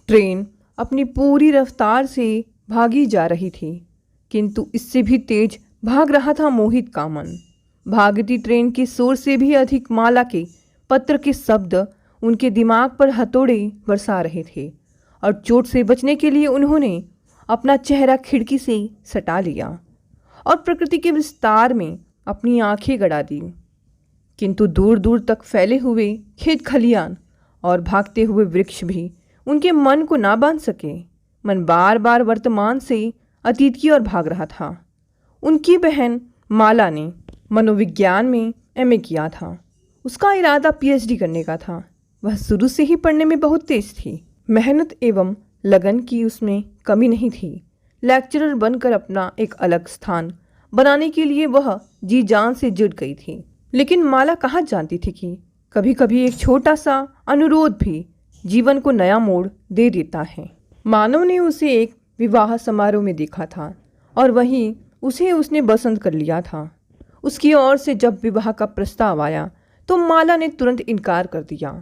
Train अपनी पूरी रफ्तार से भागी जा रही थी, किंतु इससे भी तेज भाग रहा था मोहित का मन। भागती ट्रेन के शोर से भी अधिक माला के पत्र के शब्द उनके दिमाग पर हथौड़े बरसा रहे थे और चोट से बचने के लिए उन्होंने अपना चेहरा खिड़की से सटा लिया और प्रकृति के विस्तार में अपनी आंखें गड़ा दी। किंतु दूर दूर तक फैले हुए खेत खलियान और भागते हुए वृक्ष भी उनके मन को ना बांध सके। मन बार बार वर्तमान से अतीत की ओर भाग रहा था। उनकी बहन माला ने मनोविज्ञान में एमए किया था। उसका इरादा पीएचडी करने का था। वह शुरू से ही पढ़ने में बहुत तेज थी। मेहनत एवं लगन की उसमें कमी नहीं थी। लेक्चरर बनकर अपना एक अलग स्थान बनाने के लिए वह जी जान से जुट गई थी। लेकिन माला कहाँ जानती थी कि कभी कभी एक छोटा सा अनुरोध भी जीवन को नया मोड़ दे देता है। मानव ने उसे एक विवाह समारोह में देखा था और वहीं उसे उसने पसंद कर लिया था। उसकी ओर से जब विवाह का प्रस्ताव आया तो माला ने तुरंत इनकार कर दिया।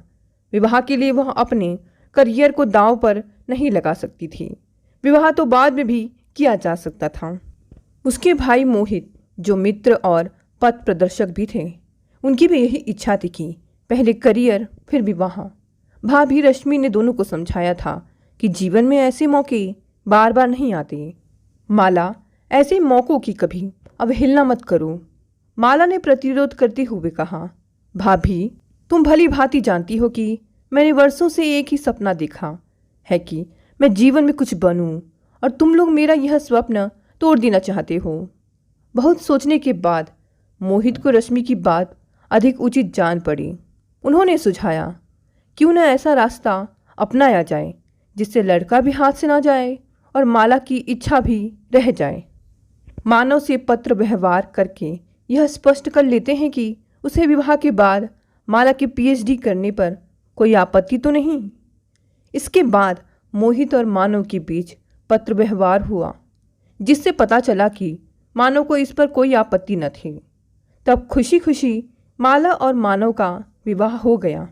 विवाह के लिए वह अपने करियर को दांव पर नहीं लगा सकती थी। विवाह तो बाद में भी किया जा सकता था। उसके भाई मोहित, जो मित्र और पथ प्रदर्शक भी थे, उनकी भी यही इच्छा थी कि पहले करियर फिर विवाह। भाभी रश्मि ने दोनों को समझाया था कि जीवन में ऐसे मौके बार बार नहीं आते। माला, ऐसे मौक़ों की कभी अवहेलना मत करो। माला ने प्रतिरोध करते हुए कहा, भाभी, तुम भली भांति जानती हो कि मैंने वर्षों से एक ही सपना देखा है कि मैं जीवन में कुछ बनूं, और तुम लोग मेरा यह स्वप्न तोड़ देना चाहते हो। बहुत सोचने के बाद मोहित को रश्मि की बात अधिक उचित जान पड़ी। उन्होंने सुझाया, क्यों न ऐसा रास्ता अपनाया जाए जिससे लड़का भी हाथ से ना जाए और माला की इच्छा भी रह जाए। मानव से पत्र व्यवहार करके यह स्पष्ट कर लेते हैं कि उसे विवाह के बाद माला के पीएचडी करने पर कोई आपत्ति तो नहीं। इसके बाद मोहित और मानव के बीच पत्र व्यवहार हुआ, जिससे पता चला कि मानव को इस पर कोई आपत्ति न थी। तब खुशी खुशी माला और मानव का विवाह हो गया।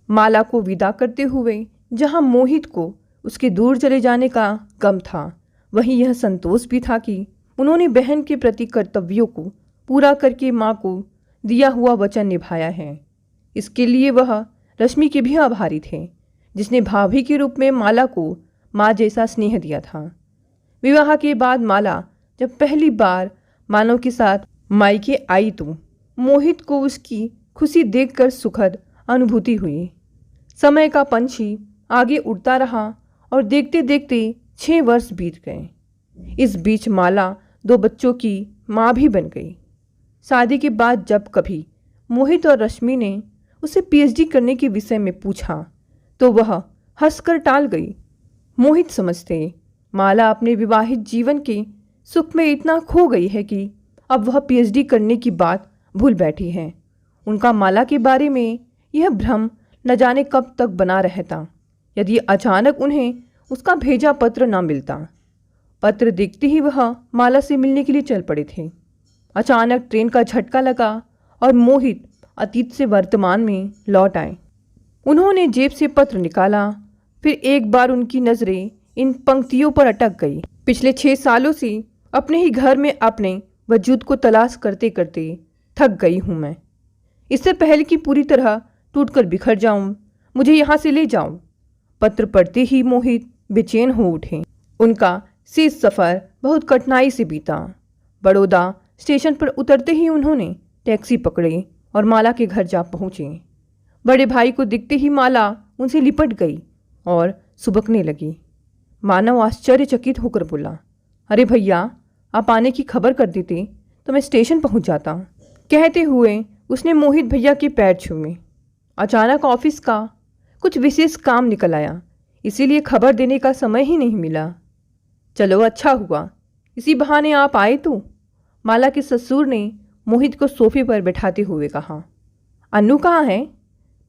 माला को विदा करते हुए जहां मोहित को उसके दूर चले जाने का गम था, वहीं यह संतोष भी था कि उन्होंने बहन के प्रति कर्तव्यों को पूरा करके माँ को दिया हुआ वचन निभाया है। इसके लिए वह रश्मि के भी आभारी थे, जिसने भाभी के रूप में माला को माँ जैसा स्नेह दिया था। विवाह के बाद माला जब पहली बार मानव के साथ मायके आई तो मोहित को उसकी खुशी देखकर सुखद अनुभूति हुई। समय का पंछी आगे उड़ता रहा और देखते देखते 6 वर्ष बीत गए। इस बीच माला 2 बच्चों की माँ भी बन गई। शादी के बाद जब कभी मोहित और रश्मि ने उसे पीएचडी करने के विषय में पूछा तो वह हंसकर टाल गई। मोहित समझते माला अपने विवाहित जीवन के सुख में इतना खो गई है कि अब वह पीएचडी करने की बात भूल बैठी है। उनका माला के बारे में यह भ्रम न जाने कब तक बना रहता यदि अचानक उन्हें उसका भेजा पत्र न मिलता। पत्र देखते ही वह माला से मिलने के लिए चल पड़े थे। अचानक ट्रेन का झटका लगा और मोहित अतीत से वर्तमान में लौट आए। उन्होंने जेब से पत्र निकाला, फिर एक बार उनकी नज़रें इन पंक्तियों पर अटक गई। पिछले 6 सालों से अपने ही घर में अपने वजूद को तलाश करते करते थक गई हूँ मैं। इससे पहले कि पूरी तरह टूटकर बिखर जाऊं, मुझे यहाँ से ले जाओ। पत्र पढ़ते ही मोहित बेचैन हो उठे। उनका शेष सफ़र बहुत कठिनाई से बीता। बड़ौदा स्टेशन पर उतरते ही उन्होंने टैक्सी पकड़े और माला के घर जा पहुँचे। बड़े भाई को दिखते ही माला उनसे लिपट गई और सुबकने लगी। मानव आश्चर्यचकित होकर बोला, अरे भैया, आप आने की खबर कर देते तो मैं स्टेशन पहुंच जाता। कहते हुए उसने मोहित भैया के पैर छूए। अचानक ऑफिस का कुछ विशेष काम निकल आया, इसीलिए खबर देने का समय ही नहीं मिला। चलो अच्छा हुआ, इसी बहाने आप आए तो। माला के ससुर ने मोहित को सोफे पर बैठाते हुए कहा। अनु कहाँ है?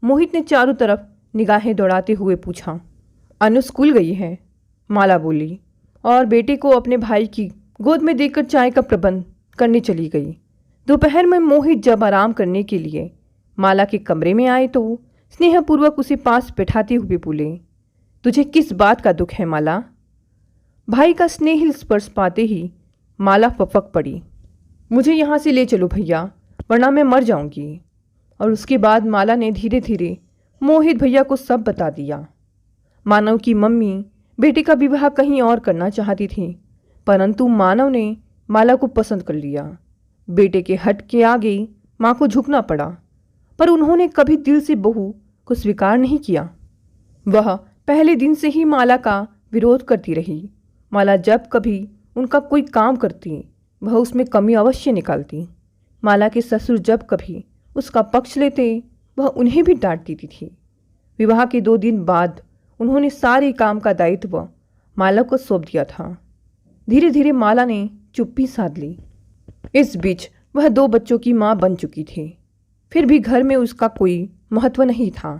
मोहित ने चारों तरफ निगाहें दौड़ाते हुए पूछा। अनु स्कूल गई है, माला बोली, और बेटे को अपने भाई की गोद में देकर चाय का प्रबंध करने चली गई। दोपहर में मोहित जब आराम करने के लिए माला के कमरे में आए तो स्नेहपूर्वक उसे पास बैठाते हुए बोले, तुझे किस बात का दुख है माला? भाई का स्नेहिल स्पर्श पाते ही माला फपक पड़ी। मुझे यहाँ से ले चलो भैया, वरना मैं मर जाऊंगी। और उसके बाद माला ने धीरे धीरे मोहित भैया को सब बता दिया। मानव की मम्मी बेटे का विवाह कहीं और करना चाहती थी, परंतु मानव ने माला को पसंद कर लिया। बेटे के हट के आगे माँ को झुकना पड़ा, पर उन्होंने कभी दिल से बहू को स्वीकार नहीं किया। वह पहले दिन से ही माला का विरोध करती रही। माला जब कभी उनका कोई काम करती, वह उसमें कमी अवश्य निकालती। माला के ससुर जब कभी उसका पक्ष लेते, वह उन्हें भी डांट देती थी। विवाह के 2 दिन बाद उन्होंने सारे काम का दायित्व माला को सौंप दिया था। धीरे धीरे माला ने चुप्पी साध ली। इस बीच वह 2 बच्चों की माँ बन चुकी थी, फिर भी घर में उसका कोई महत्व नहीं था।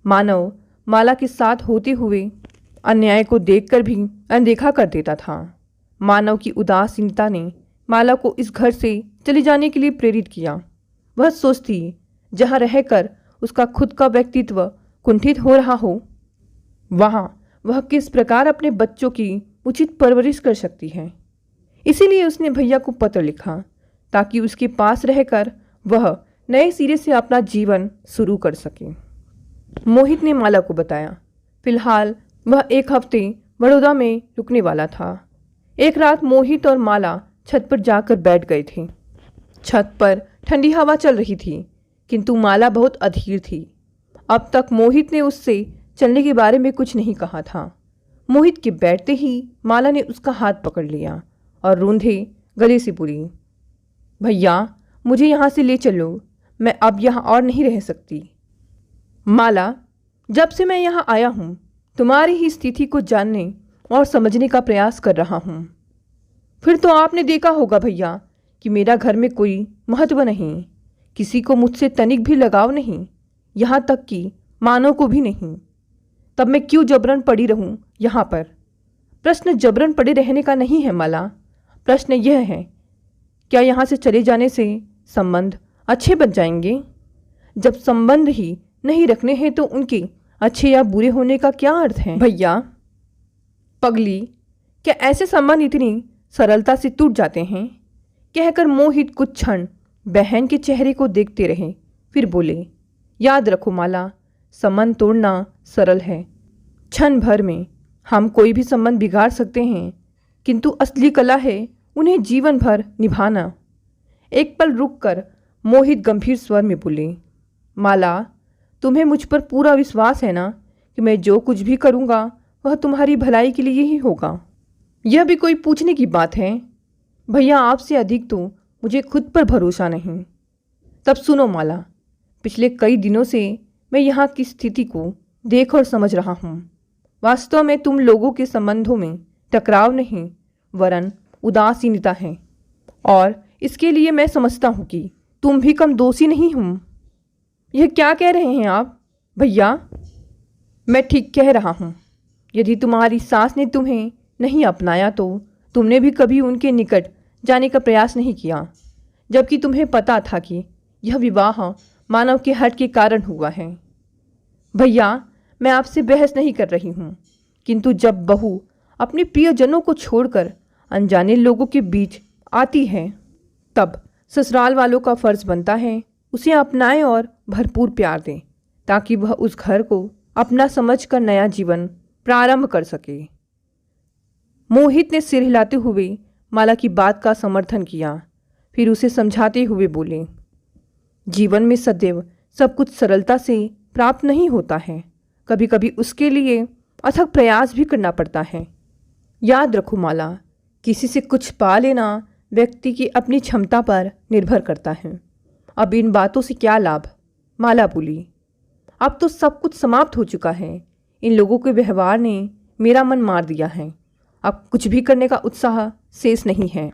मानव माला के साथ होते हुए अन्याय को देखकर भी अनदेखा कर देता था। मानव की उदासीनता ने माला को इस घर से चले जाने के लिए प्रेरित किया। वह सोचती, जहाँ रहकर उसका खुद का व्यक्तित्व कुंठित हो रहा हो, वहाँ वह किस प्रकार अपने बच्चों की उचित परवरिश कर सकती है। इसीलिए उसने भैया को पत्र लिखा, ताकि उसके पास रहकर वह नए सिरे से अपना जीवन शुरू कर सके। मोहित ने माला को बताया। फिलहाल वह 1 हफ्ते बड़ौदा में रुकने वाला था। एक रात मोहित और माला छत पर जाकर बैठ गए थे। छत पर ठंडी हवा चल रही थी, किंतु माला बहुत अधीर थी। अब तक मोहित ने उससे चलने के बारे में कुछ नहीं कहा था। मोहित के बैठते ही माला ने उसका हाथ पकड़ लिया और रूंधे गले से बोली, भैया मुझे यहाँ से ले चलो, मैं अब यहाँ और नहीं रह सकती। माला, जब से मैं यहाँ आया हूँ तुम्हारी ही स्थिति को जानने और समझने का प्रयास कर रहा हूँ। फिर तो आपने देखा होगा भैया कि मेरा घर में कोई महत्व नहीं, किसी को मुझसे तनिक भी लगाव नहीं, यहाँ तक कि मानव को भी नहीं। तब मैं क्यों जबरन पड़ी रहूँ यहाँ पर? प्रश्न जबरन पड़े रहने का नहीं है माला, प्रश्न यह है, क्या यहाँ से चले जाने से संबंध अच्छे बन जाएंगे? जब संबंध ही नहीं रखने हैं तो उनके अच्छे या बुरे होने का क्या अर्थ है? भैया पगली, क्या ऐसे संबंध इतनी सरलता से टूट जाते हैं? कहकर मोहित कुछ क्षण बहन के चेहरे को देखते रहे, फिर बोले, याद रखो माला, संबंध तोड़ना सरल है। क्षण भर में हम कोई भी संबंध बिगाड़ सकते हैं, किंतु असली कला है उन्हें जीवन भर निभाना। एक पल रुककर मोहित गंभीर स्वर में बोले, माला तुम्हें मुझ पर पूरा विश्वास है ना कि मैं जो कुछ भी करूँगा वह तुम्हारी भलाई के लिए ही होगा? यह भी कोई पूछने की बात है? भैया आपसे अधिक तो मुझे खुद पर भरोसा नहीं। तब सुनो माला, पिछले कई दिनों से मैं यहाँ की स्थिति को देख और समझ रहा हूँ। वास्तव में तुम लोगों के संबंधों में टकराव नहीं वरन उदासीनता है, और इसके लिए मैं समझता हूँ कि तुम भी कम दोषी नहीं हूँ। यह क्या कह रहे हैं आप भैया? मैं ठीक कह रहा हूँ। यदि तुम्हारी सास ने तुम्हें नहीं अपनाया तो तुमने भी कभी उनके निकट जाने का प्रयास नहीं किया, जबकि तुम्हें पता था कि यह विवाह मानव के हट के कारण हुआ है। भैया मैं आपसे बहस नहीं कर रही हूँ, किंतु जब बहू अपने प्रियजनों को छोड़कर अनजाने लोगों के बीच आती है, तब ससुराल वालों का फर्ज बनता है उसे अपनाएं और भरपूर प्यार दें, ताकि वह उस घर को अपना समझकर नया जीवन प्रारंभ कर सके। मोहित ने सिर हिलाते हुए माला की बात का समर्थन किया, फिर उसे समझाते हुए बोले, जीवन में सदैव सब कुछ सरलता से प्राप्त नहीं होता है, कभी कभी उसके लिए अथक प्रयास भी करना पड़ता है। याद रखो माला, किसी से कुछ पा लेना व्यक्ति की अपनी क्षमता पर निर्भर करता है। अब इन बातों से क्या लाभ? माला बोली, अब तो सब कुछ समाप्त हो चुका है। इन लोगों के व्यवहार ने मेरा मन मार दिया है। अब कुछ भी करने का उत्साह शेष नहीं है।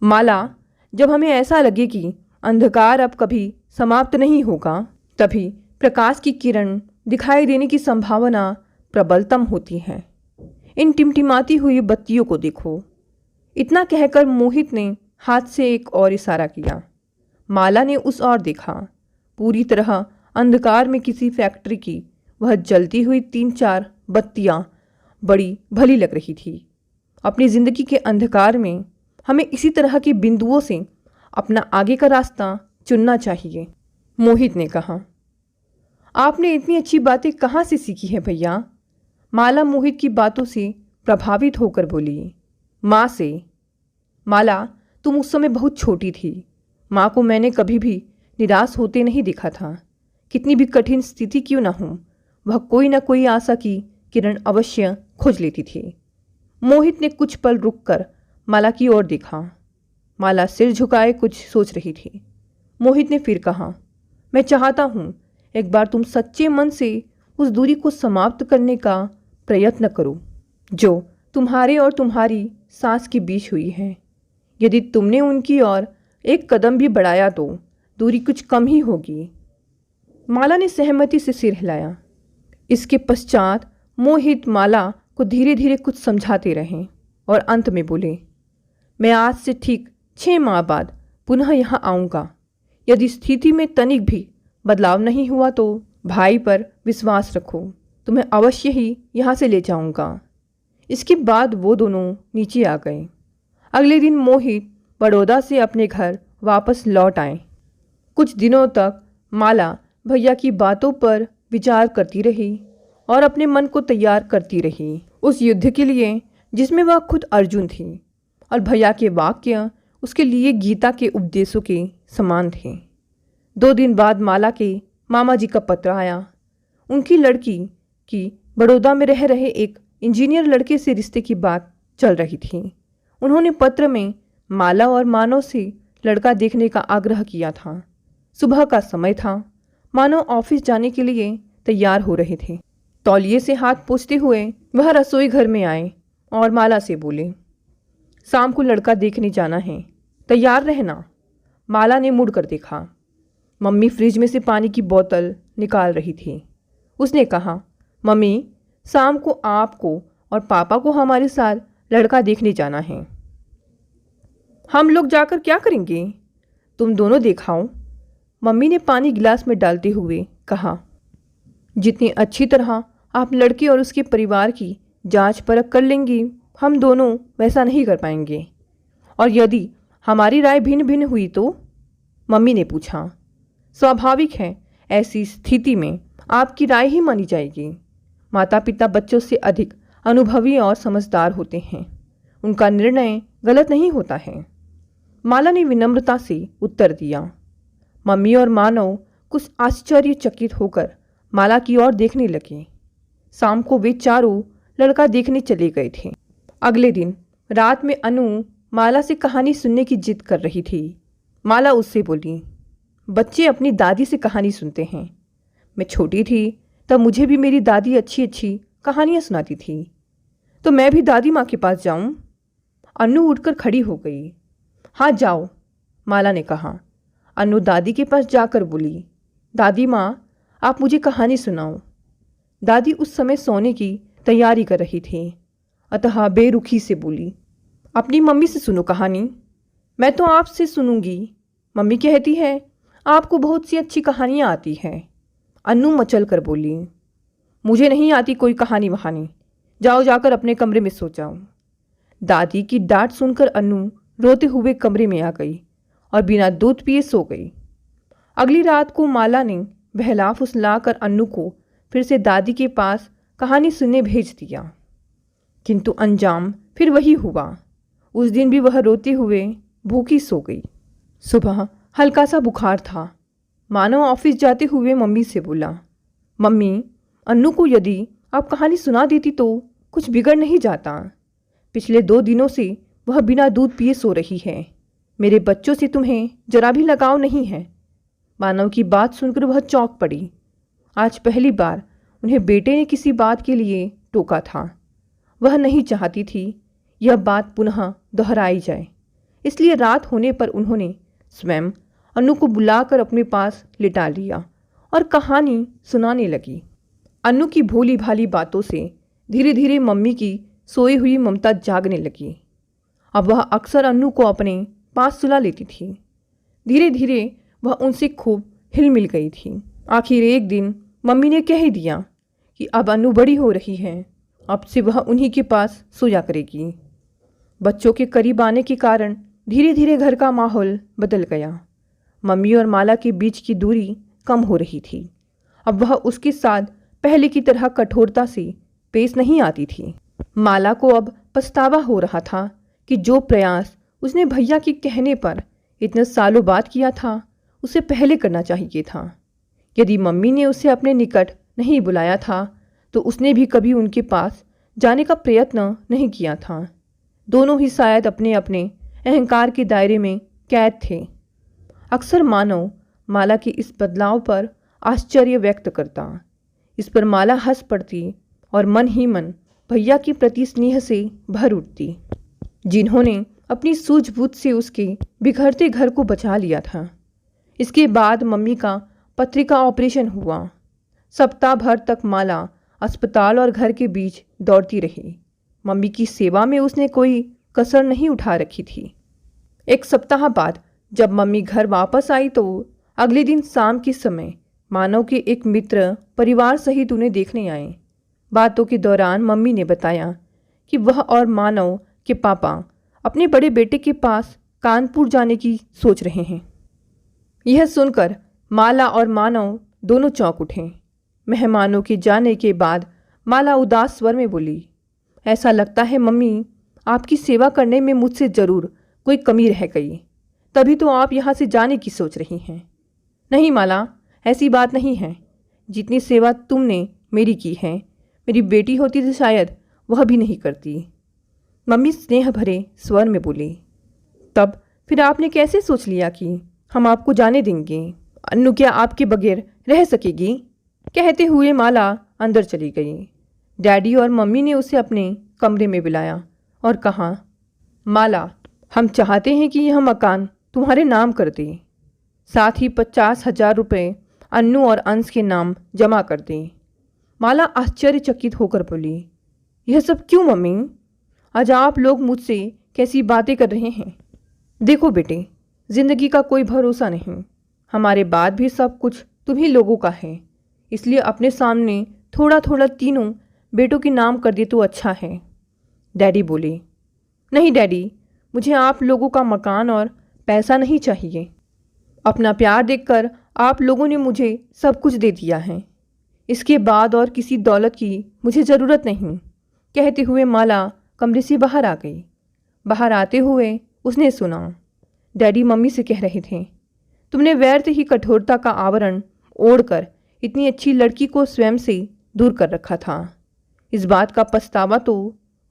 माला, जब हमें ऐसा लगे कि अंधकार अब कभी समाप्त नहीं होगा, तभी प्रकाश की किरण दिखाई देने की संभावना प्रबलतम होती है। इन टिमटिमाती हुई बत्तियों को देखो। इतना कहकर मोहित ने हाथ से एक और इशारा किया। माला ने उस ओर देखा। पूरी तरह अंधकार में किसी फैक्ट्री की वह जलती हुई 3-4 बत्तियाँ बड़ी भली लग रही थी। अपनी ज़िंदगी के अंधकार में हमें इसी तरह के बिंदुओं से अपना आगे का रास्ता चुनना चाहिए। मोहित ने कहा। आपने इतनी अच्छी बातें कहाँ से सीखी हैं भैया? माला मोहित की बातों से प्रभावित होकर बोली। माँ से। माला, तुम उस समय बहुत छोटी थी। माँ को मैंने कभी भी निराश होते नहीं देखा था। कितनी भी कठिन स्थिति क्यों ना हो, वह कोई ना कोई आशा की किरण अवश्य खोज लेती थी। मोहित ने कुछ पल रुककर माला की ओर देखा। माला सिर झुकाए कुछ सोच रही थी। मोहित ने फिर कहा, मैं चाहता हूँ एक बार तुम सच्चे मन से उस दूरी को समाप्त करने का प्रयत्न करो जो तुम्हारे और तुम्हारी सास के बीच हुई है। यदि तुमने उनकी ओर एक कदम भी बढ़ाया तो दूरी कुछ कम ही होगी। माला ने सहमति से सिर हिलाया। इसके पश्चात मोहित माला को धीरे धीरे कुछ समझाते रहे और अंत में बोले, मैं आज से ठीक 6 माह बाद पुनः यहाँ आऊँगा। यदि स्थिति में तनिक भी बदलाव नहीं हुआ तो भाई पर विश्वास रखो, तुम्हें अवश्य ही यहाँ से ले जाऊँगा। इसके बाद वो दोनों नीचे आ गए। अगले दिन मोहित बड़ौदा से अपने घर वापस लौट आए। कुछ दिनों तक माला भैया की बातों पर विचार करती रही और अपने मन को तैयार करती रही उस युद्ध के लिए जिसमें वह खुद अर्जुन थी और भैया के वाक्य उसके लिए गीता के उपदेशों के समान थे। 2 दिन बाद माला के मामा जी का पत्र आया। उनकी लड़की की बड़ौदा में रह रहे एक इंजीनियर लड़के से रिश्ते की बात चल रही थी। उन्होंने पत्र में माला और मानव से लड़का देखने का आग्रह किया था। सुबह का समय था। मानव ऑफिस जाने के लिए तैयार हो रहे थे। तौलिए से हाथ पोंछते हुए वह रसोई घर में आए और माला से बोले, शाम को लड़का देखने जाना है, तैयार रहना। माला ने मुड़कर देखा। मम्मी फ्रिज में से पानी की बोतल निकाल रही थी। उसने कहा, मम्मी, शाम को आपको और पापा को हमारे साथ लड़का देखने जाना है। हम लोग जाकर क्या करेंगे? तुम दोनों दिखाओ। मम्मी ने पानी गिलास में डालते हुए कहा, जितनी अच्छी तरह आप लड़के और उसके परिवार की जांच परख कर लेंगी, हम दोनों वैसा नहीं कर पाएंगे। और यदि हमारी राय भिन्न भिन्न हुई तो? मम्मी ने पूछा। स्वाभाविक है, ऐसी स्थिति में आपकी राय ही मानी जाएगी। माता पिता बच्चों से अधिक अनुभवी और समझदार होते हैं। उनका निर्णय गलत नहीं होता है। माला ने विनम्रता से उत्तर दिया। मम्मी और मानव कुछ आश्चर्यचकित होकर माला की ओर देखने लगे। शाम को वे चारों लड़का देखने चले गए थे। अगले दिन रात में अनु माला से कहानी सुनने की जिद कर रही थी। माला उससे बोली, बच्चे अपनी दादी से कहानी सुनते हैं। मैं छोटी थी तब मुझे भी मेरी दादी अच्छी अच्छी कहानियाँ सुनाती थी, तो मैं भी दादी माँ के पास जाऊँ? अनु उठकर खड़ी हो गई। हाँ जाओ, माला ने कहा। अनु दादी के पास जाकर बोली, दादी माँ, आप मुझे कहानी सुनाओ। दादी उस समय सोने की तैयारी कर रही थी, अतः बेरुखी से बोली, अपनी मम्मी से सुनो कहानी। मैं तो आपसे सुनूंगी। मम्मी कहती है आपको बहुत सी अच्छी कहानियाँ आती हैं। अनु मचल कर बोली, मुझे नहीं आती कोई कहानी वहानी, जाओ जाकर अपने कमरे में सो जाओ। दादी की डांट सुनकर अनु रोते हुए कमरे में आ गई और बिना दूध पिए सो गई। अगली रात को माला ने बहला फुसला कर अनु को फिर से दादी के पास कहानी सुनने भेज दिया, किंतु अंजाम फिर वही हुआ। उस दिन भी वह रोते हुए भूखी सो गई। सुबह हल्का सा बुखार था। मानव ऑफिस जाते हुए मम्मी से बोला, मम्मी, अन्नू को यदि आप कहानी सुना देती तो कुछ बिगड़ नहीं जाता। पिछले 2 दिनों से वह बिना दूध पिए सो रही है। मेरे बच्चों से तुम्हें जरा भी लगाव नहीं है। मानव की बात सुनकर वह चौंक पड़ी। आज पहली बार उन्हें बेटे ने किसी बात के लिए टोका था। वह नहीं चाहती थी यह बात पुनः दोहराई जाए, इसलिए रात होने पर उन्होंने स्वयं अनु को बुलाकर अपने पास लिटा लिया और कहानी सुनाने लगी। अनु की भोली भाली बातों से धीरे धीरे मम्मी की सोई हुई ममता जागने लगी। अब वह अक्सर अनु को अपने पास सुला लेती थी। धीरे धीरे वह उनसे खूब हिल मिल गई थी। आखिर एक दिन मम्मी ने कह ही दिया कि अब अनु बड़ी हो रही है, अब से वह उन्हीं के पास सोया करेगी। बच्चों के करीब आने के कारण धीरे धीरे घर का माहौल बदल गया। मम्मी और माला के बीच की दूरी कम हो रही थी। अब वह उसके साथ पहले की तरह कठोरता से पेश नहीं आती थी। माला को अब पछतावा हो रहा था कि जो प्रयास उसने भैया के कहने पर इतने सालों बाद किया था, उसे पहले करना चाहिए था। यदि मम्मी ने उसे अपने निकट नहीं बुलाया था तो उसने भी कभी उनके पास जाने का प्रयत्न नहीं किया था। दोनों ही शायद अपने अपने अहंकार के दायरे में कैद थे। अक्सर मानव माला के इस बदलाव पर आश्चर्य व्यक्त करता। इस पर माला हंस पड़ती और मन ही मन भैया के प्रति स्नेह से भर उठती, जिन्होंने अपनी सूझबूझ से उसके बिखरते घर को बचा लिया था। इसके बाद मम्मी का पत्रिका ऑपरेशन हुआ। सप्ताह भर तक माला अस्पताल और घर के बीच दौड़ती रही। मम्मी की सेवा में उसने कोई कसर नहीं उठा रखी थी। एक सप्ताह बाद जब मम्मी घर वापस आई तो अगले दिन शाम के समय मानव के एक मित्र परिवार सहित उन्हें देखने आए। बातों के दौरान मम्मी ने बताया कि वह और मानव के पापा अपने बड़े बेटे के पास कानपुर जाने की सोच रहे हैं। यह सुनकर माला और मानव दोनों चौंक उठे। मेहमानों के जाने के बाद माला उदास स्वर में बोली, ऐसा लगता है मम्मी, आपकी सेवा करने में मुझसे ज़रूर कोई कमी रह गई, तभी तो आप यहाँ से जाने की सोच रही हैं। नहीं माला, ऐसी बात नहीं है। जितनी सेवा तुमने मेरी की है, मेरी बेटी होती तो शायद वह भी नहीं करती। मम्मी स्नेह भरे स्वर में बोली, तब फिर आपने कैसे सोच लिया कि हम आपको जाने देंगे? अन्नू क्या आपके बगैर रह सकेगी? कहते हुए माला अंदर चली गई। डैडी और मम्मी ने उसे अपने कमरे में बुलाया और कहा, माला, हम चाहते हैं कि यह मकान तुम्हारे नाम कर दे, साथ ही 50,000 रुपये अन्नू और अंश के नाम जमा कर दें। माला आश्चर्यचकित होकर बोली, यह सब क्यों मम्मी? आज आप लोग मुझसे कैसी बातें कर रहे हैं? देखो बेटे, ज़िंदगी का कोई भरोसा नहीं। हमारे बाद भी सब कुछ तुम्ही लोगों का है, इसलिए अपने सामने थोड़ा थोड़ा तीनों बेटों के नाम कर दे तो अच्छा है। डैडी बोले, नहीं डैडी, मुझे आप लोगों का मकान और पैसा नहीं चाहिए। अपना प्यार देखकर आप लोगों ने मुझे सब कुछ दे दिया है। इसके बाद और किसी दौलत की मुझे ज़रूरत नहीं। कहते हुए माला कमरे से बाहर आ गई। बाहर आते हुए उसने सुना डैडी मम्मी से कह रहे थे, तुमने व्यर्थ ही कठोरता का आवरण ओढ़कर इतनी अच्छी लड़की को स्वयं से दूर कर रखा था। इस बात का पछतावा तो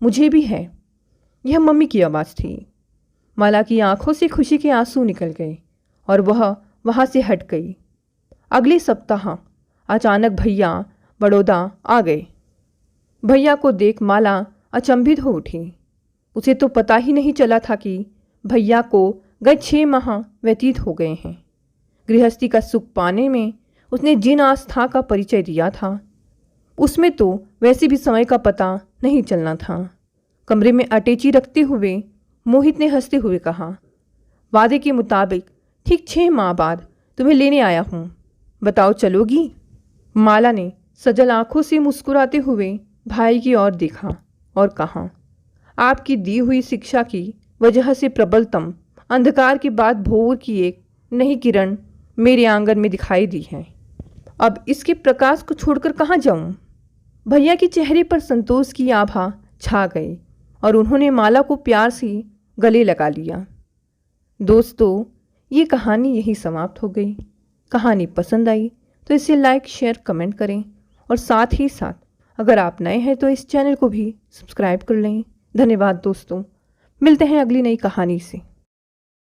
मुझे भी है। यह मम्मी की आवाज़ थी। माला की आंखों से खुशी के आंसू निकल गए और वह वहाँ से हट गई। अगले सप्ताह अचानक भैया बड़ौदा आ गए। भैया को देख माला अचंभित हो उठी। उसे तो पता ही नहीं चला था कि भैया को गए 6 माह व्यतीत हो गए हैं। गृहस्थी का सुख पाने में उसने जिन आस्था का परिचय दिया था, उसमें तो वैसे भी समय का पता नहीं चलना था। कमरे में अटैची रखते हुए मोहित ने हंसते हुए कहा, वादे के मुताबिक ठीक 6 माह बाद तुम्हें लेने आया हूँ, बताओ चलोगी? माला ने सजल आंखों से मुस्कुराते हुए भाई की ओर देखा और कहा, आपकी दी हुई शिक्षा की वजह से प्रबलतम अंधकार के बाद भोर की एक नई किरण मेरे आंगन में दिखाई दी है। अब इसके प्रकाश को छोड़कर कहाँ जाऊँ? भैया के चेहरे पर संतोष की आभा छा गई और उन्होंने माला को प्यार से गले लगा लिया। दोस्तों, ये कहानी यही समाप्त हो गई। कहानी पसंद आई तो इसे लाइक, शेयर, कमेंट करें और साथ ही साथ अगर आप नए हैं तो इस चैनल को भी सब्सक्राइब कर लें। धन्यवाद दोस्तों, मिलते हैं अगली नई कहानी से।